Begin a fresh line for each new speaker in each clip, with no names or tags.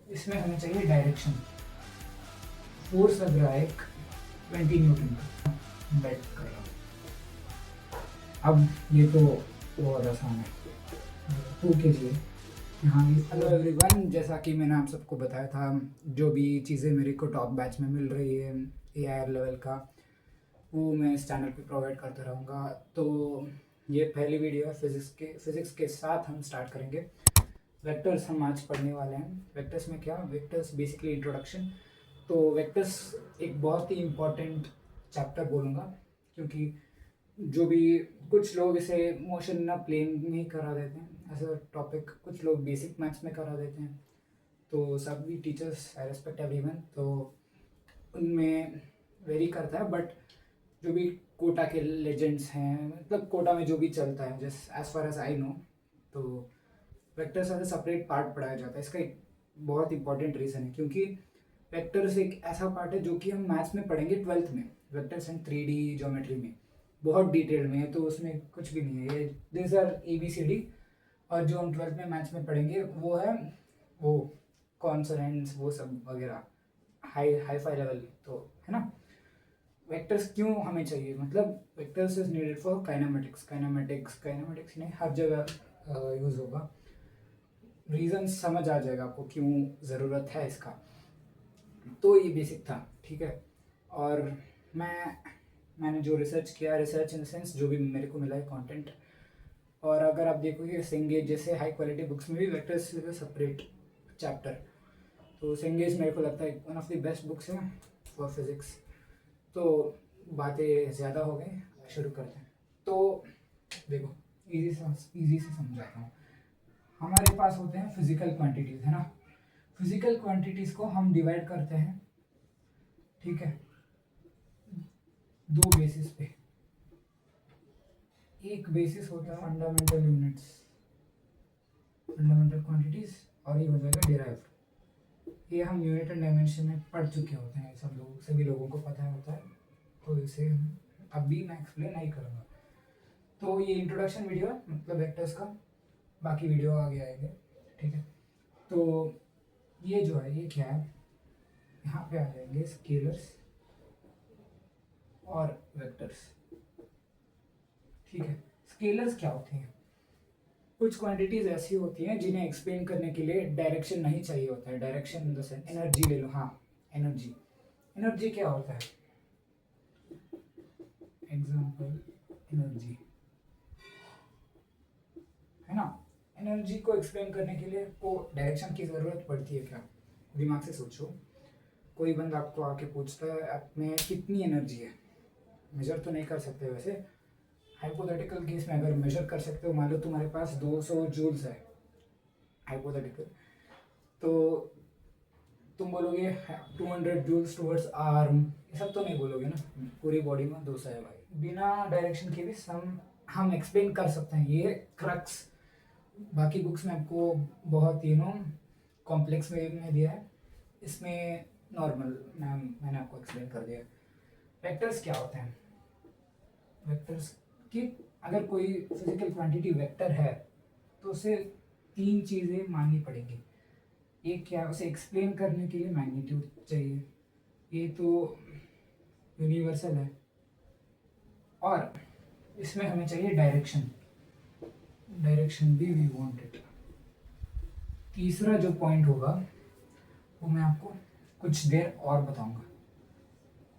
इसमें हमें चाहिए डायरेक्शन। फोर्स लग रहा है एक 20 न्यूटन का, बेल्ट कर रहा हूँ। अब ये तो बहुत आसान है, 2 kg है। हाँ, हेलो एवरीवन, जैसा कि मैंने आप सबको बताया था, जो भी चीज़ें मेरे को टॉप बैच में मिल रही है AIR लेवल का, वो मैं इस चैनल पे प्रोवाइड करता रहूँगा। तो ये पहली वीडियो है फिज़िक्स के साथ हम स्टार्ट करेंगे। वेक्टर्स हम आज पढ़ने वाले हैं। वेक्टर्स में क्या, वेक्टर्स बेसिकली इंट्रोडक्शन। तो वेक्टर्स एक बहुत ही इम्पॉर्टेंट चैप्टर बोलूँगा, क्योंकि जो भी कुछ लोग इसे मोशन ना प्लेन में ही करा देते हैं एज अ टॉपिक, कुछ लोग बेसिक मैथ्स में करा देते हैं। तो सभी टीचर्स, आई रेस्पेक्ट एवरीवन, तो उनमें वेरी करता है। बट जो भी कोटा के लेजेंड्स हैं, मतलब कोटा में जो भी चलता है, just as far as I know, तो vectors as a separate part पढ़ाया जाता है। इसका एक बहुत इंपॉर्टेंट रीज़न है, क्योंकि वेक्टर्स एक ऐसा पार्ट है जो कि हम मैथ्स में पढ़ेंगे 12th में, वेक्टर्स एंड 3D ज्योमेट्री में, बहुत डिटेल में है। तो उसमें कुछ भी नहीं है, ये दिस आर ABCD। और जो हम 12th में मैथ्स में पढ़ेंगे वो है वो कॉन्सोनेंट्स, वो सब वगैरह, हाई फाई लेवल, तो है ना। वेक्टर्स क्यों हमें चाहिए, मतलब vectors is needed for kinematics नहीं, हर जगह यूज़ होगा। रीज़न समझ आ जाएगा आपको क्यों ज़रूरत है इसका। तो ये बेसिक था, ठीक है। और मैंने जो रिसर्च किया, रिसर्च इन द सेंस जो भी मेरे को मिला है कंटेंट, और अगर आप देखोगे सेंगेज जैसे हाई क्वालिटी बुक्स में भी वेक्टर्स सेपरेट चैप्टर। तो सेंगेज मेरे को लगता है one of the best books है फॉर फिजिक्स। तो बातें ज़्यादा हो गई, शुरू करते हैं। तो देखो, इजी से समझाता हूँ। हमारे पास होते हैं फिजिकल क्वांटिटीज़, है ना। फिजिकल क्वांटिटीज़ को हम डिवाइड करते हैं, ठीक है, 2 बेसिस पे। एक बेसिस होता है फंडामेंटल यूनिट्स, फंडामेंटल क्वांटिटीज़, और ये हो जाएगा डिराइव्ड। ये हम यूनिट एंड डायमेंशन में पढ़ चुके होते हैं, सभी लोगों को पता होता है। तो इसे अभी मैं एक्सप्लेन नहीं करूँगा। तो ये इंट्रोडक्शन वीडियो है, मतलब वेक्टर्स का, बाकी वीडियो आगे आएंगे, ठीक है। तो ये जो है, ये क्या है, यहाँ पे आ जाएंगे स्केलर्स और वेक्टर्स, ठीक है। स्केलर्स क्या होते हैं, कुछ क्वांटिटीज ऐसी होती हैं जिन्हें एक्सप्लेन करने के लिए डायरेक्शन नहीं चाहिए होता है। Direction in the sense, energy ले लो, हाँ एनर्जी। एनर्जी क्या होता है, एग्जाम्पल एनर्जी, है ना। एनर्जी को एक्सप्लेन करने के लिए को डायरेक्शन की ज़रूरत पड़ती है क्या, दिमाग से सोचो। कोई बंदा आपको आके पूछता है आप में कितनी एनर्जी है, मेजर तो नहीं कर सकते वैसे, हाइपोथेटिकल केस में अगर मेजर कर सकते हो, मान लो तुम्हारे पास 200 जूल्स है, हाइपोथेटिकल, तो तुम बोलोगे 200 जूल्स टुवर्ड्स आर्म, ये सब तो नहीं बोलोगे ना, पूरी बॉडी में 200 है भाई। बिना डायरेक्शन के भी हम एक्सप्लेन कर सकते हैं, ये क्रक्स। बाकी बुक्स में आपको बहुत कॉम्प्लेक्स वे में दिया है, इसमें नॉर्मल मैंने आपको एक्सप्लेन कर दिया। वेक्टर्स क्या होते हैं, वेक्टर्स की अगर कोई फिजिकल क्वांटिटी वेक्टर है तो उसे 3 चीज़ें माननी पड़ेंगी। एक क्या, उसे एक्सप्लेन करने के लिए मैग्नीट्यूड चाहिए, ये तो यूनिवर्सल है, और इसमें हमें चाहिए डायरेक्शन, डायरेक्शन भी वी वांट इट। तीसरा जो पॉइंट होगा वो मैं आपको कुछ देर और बताऊंगा,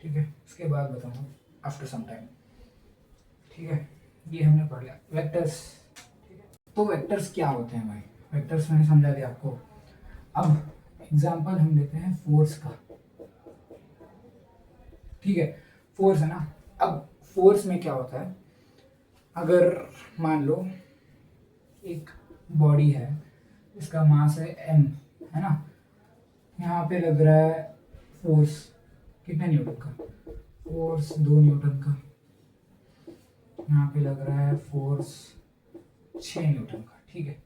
ठीक है, उसके बाद बताऊंगा आफ्टर सम टाइम, ठीक है। ये हमने पढ़ लिया वेक्टर्स, ठीक है। तो वेक्टर्स क्या होते हैं भाई, वेक्टर्स मैंने समझा दिया आपको। अब एग्जाम्पल हम लेते हैं फोर्स का, ठीक है। फोर्स है ना। अब फोर्स में क्या होता है, अगर मान लो एक बॉडी है, इसका मास है m, है ना। यहाँ पे लग रहा है फोर्स कितने न्यूटन का, फोर्स 2 न्यूटन का। यहाँ पे लग रहा है फोर्स 6 न्यूटन का, ठीक है।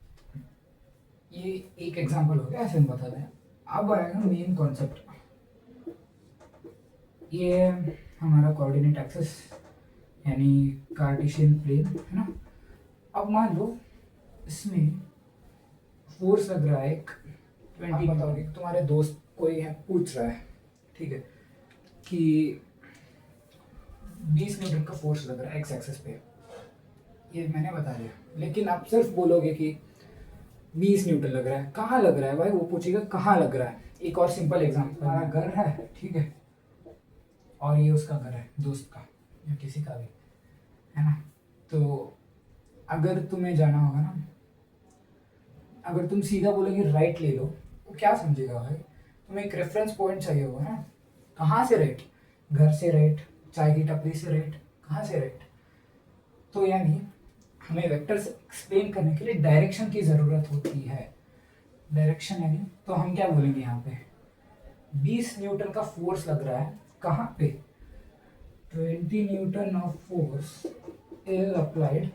ये एक एग्जांपल हो गया, ऐसे हम बता दें। अब आएगा मेन कॉन्सेप्ट, ये हमारा कोऑर्डिनेट एक्सिस यानी कार्टेशियन प्लेन, है ना। अब मान लो इसमें फोर्स लग रहा है एक आप बताओगे कि तुम्हारे दोस्त कोई है पूछ रहा है, ठीक है, कि 20 न्यूटन का फोर्स लग रहा है एक्स एक्सिस पे, ये मैंने बता दिया, लेकिन आप सिर्फ बोलोगे कि 20 न्यूटन लग रहा है, कहाँ लग रहा है भाई, वो पूछेगा कहाँ लग रहा है। एक और सिंपल एग्जांपल, हमारा घर है, ठीक है, और ये उसका घर है, दोस्त का या किसी का भी, है ना। तो अगर तुम्हें जाना होगा ना, अगर तुम सीधा बोलोगे राइट ले लो, वो क्या समझेगा भाई, तुम्हें एक रेफरेंस पॉइंट चाहिए होगा ना, कहाँ से राइट, घर से राइट, चाय की टपरी से राइट, कहाँ से राइट। तो यानी हमें वेक्टर्स एक्सप्लेन करने के लिए डायरेक्शन की ज़रूरत होती है। डायरेक्शन यानी, तो हम क्या बोलेंगे यहाँ पे, 20 न्यूटन का फोर्स लग रहा है कहाँ पे, 20 Newton of force is applied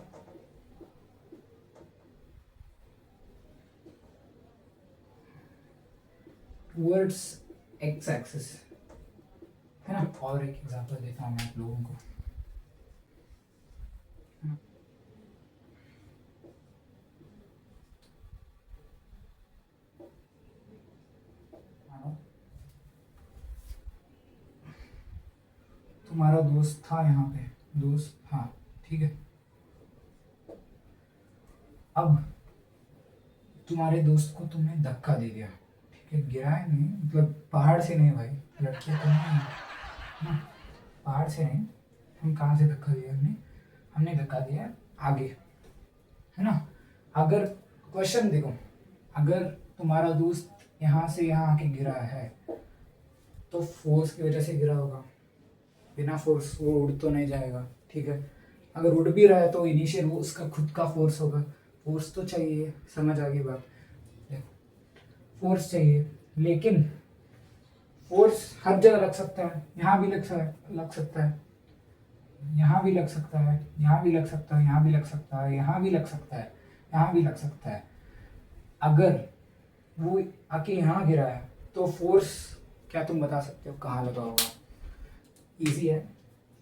towards x axis, है ना। और एक एग्जांपल देता हूँ मैं आप लोगों को, तुम्हारा दोस्त था यहाँ पे, दोस्त, हाँ ठीक है, अब तुम्हारे दोस्त को तुमने धक्का दे दिया, ठीक है, गिराया नहीं, मतलब पहाड़ से नहीं भाई, लड़कियाँ तो नहीं ना, पहाड़ से नहीं, हम कहाँ से धक्का दिया हमने, हमने धक्का दिया आगे, है ना। अगर क्वेश्चन देखो, अगर तुम्हारा दोस्त यहाँ से यहाँ आके गिरा है तो फोर्स की वजह से गिरा होगा, बिना फोर्स वो उड़ तो नहीं जाएगा, ठीक है। अगर उड़ भी रहा है तो इनिशियल वो उसका खुद का फोर्स होगा, फोर्स तो चाहिए, समझ आ गई बात, फोर्स चाहिए, लेकिन फोर्स हर जगह लग सकता है, यहाँ भी लग सकता है, यहाँ भी लग सकता है, यहाँ भी लग सकता है, यहाँ भी लग सकता है, यहाँ भी लग सकता है, यहाँ भी लग सकता है। अगर वो आके यहाँ गिरा है तो फोर्स क्या तुम बता सकते हो कहाँ लगा होगा, इजी है,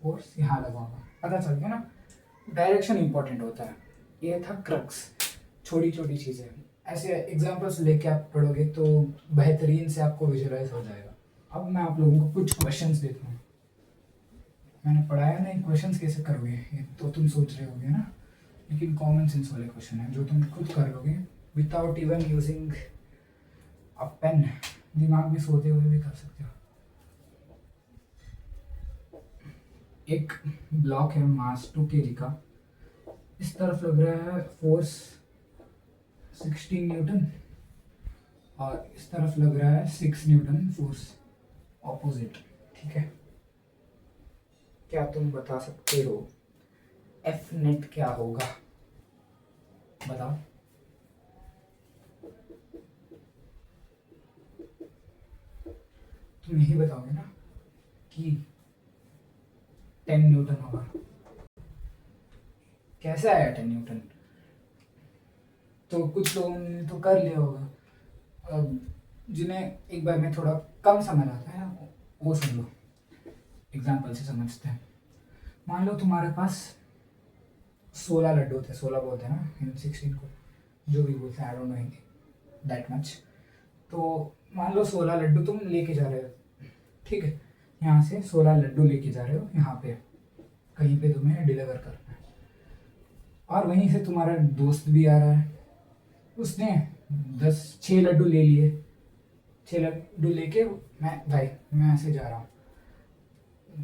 फोर्स यहाँ लगा होगा, पता चल गया ना। डायरेक्शन इंपॉर्टेंट होता है, ये था क्रक्स, छोटी छोटी चीज़ें, ऐसे एग्जांपल्स लेके आप पढ़ोगे तो बेहतरीन से आपको विजुअलाइज हो जाएगा। अब मैं आप लोगों को कुछ क्वेश्चंस देता हूँ, मैंने पढ़ाया नहीं, क्वेश्चंस कैसे करोगे ये तो तुम सोच रहे होगे ना, लेकिन कॉमन सेंस वाले क्वेश्चन है जो तुम खुद कर लोगे without even using a pen, दिमाग में सोते हुए भी कर सकते हो। एक ब्लॉक है मास 2 kg का, इस तरफ लग रहा है फोर्स 16 न्यूटन और इस तरफ लग रहा है 6 न्यूटन फोर्स, ऑपोजिट, ठीक है। क्या तुम बता सकते हो एफ नेट क्या होगा, बताओ। तुम यही बताओगे ना कि 10 न्यूटन होगा, कैसे आया 10 न्यूटन, तो कुछ लोगों ने तो कर लिया होगा, अब जिन्हें एक बार में थोड़ा कम समझ आता है वो सुन लो, एग्जाम्पल से समझते हैं। मान लो तुम्हारे पास 16 लड्डू थे, 16 बोलते हैं ना इन 16 को, जो भी बोलते हैं, I don't know Hindi that much. तो मान लो 16 लड्डू तुम लेके जा रहे हो, ठीक है, यहाँ से 16 लड्डू लेके जा रहे हो, यहाँ पे कहीं पे तुम्हें डिलीवर करना है, और वहीं से तुम्हारा दोस्त भी आ रहा है, उसने 6 लड्डू ले लिए, 6 लड्डू लेके मैं ऐसे जा रहा हूँ,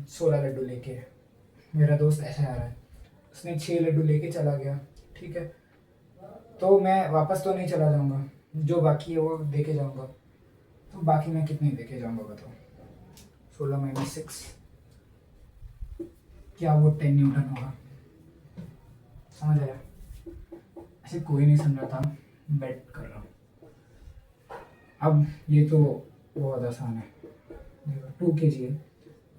16 लड्डू लेके, मेरा दोस्त ऐसे आ रहा है, उसने 6 लड्डू लेके चला गया, ठीक है, तो मैं वापस तो नहीं चला जाऊँगा, जो बाकी है वो देके जाऊँगा, तो बाकी मैं कितने देके जाऊँगा बताओ, 16 माइनस 6, क्या वो 10 न्यूटन होगा, समझ आया। ऐसे कोई नहीं समझा था, बेट कर रहा हूँ। अब ये तो बहुत आसान है, देखो 2 kg है,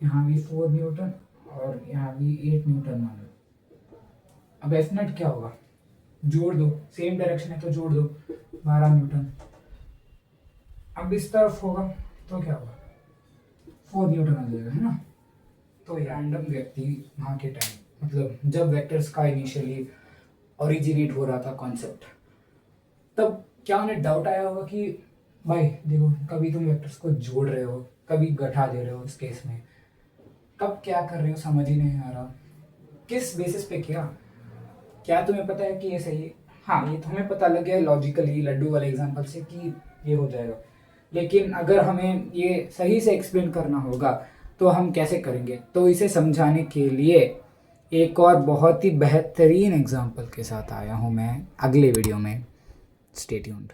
यहाँ भी 4 न्यूटन और यहाँ भी 8 न्यूटन मान लो। अब एफ नेट क्या होगा, जोड़ दो, सेम डायरेक्शन है तो जोड़ दो, 12 न्यूटन। अब इस तरफ होगा तो क्या होगा, 4 न्यूटन आ जाएगा, है ना। तो रैंडम व्यक्ति वहाँ के टाइम, मतलब जब वेक्टर्स का इनिशियली ओरिजिनेट हो रहा था कॉन्सेप्ट, तब क्या उन्हें डाउट आया होगा कि भाई देखो, कभी तुम वेक्टर्स को जोड़ रहे हो, कभी घटा दे रहे हो इस केस में, कब क्या कर रहे हो समझ ही नहीं आ रहा। किस बेसिस पे किया? क्या तुम्हें पता है कि ये सही है? हाँ, ये तो हमें पता लग गया लॉजिकली लड्डू वाले एग्जांपल से कि ये हो जाएगा, लेकिन अगर हमें ये सही से एक्सप्लेन करना होगा तो हम कैसे करेंगे? तो इसे समझाने के लिए एक और बहुत ही बेहतरीन एग्जांपल के साथ आया हूँ मैं अगले वीडियो में। Stay tuned.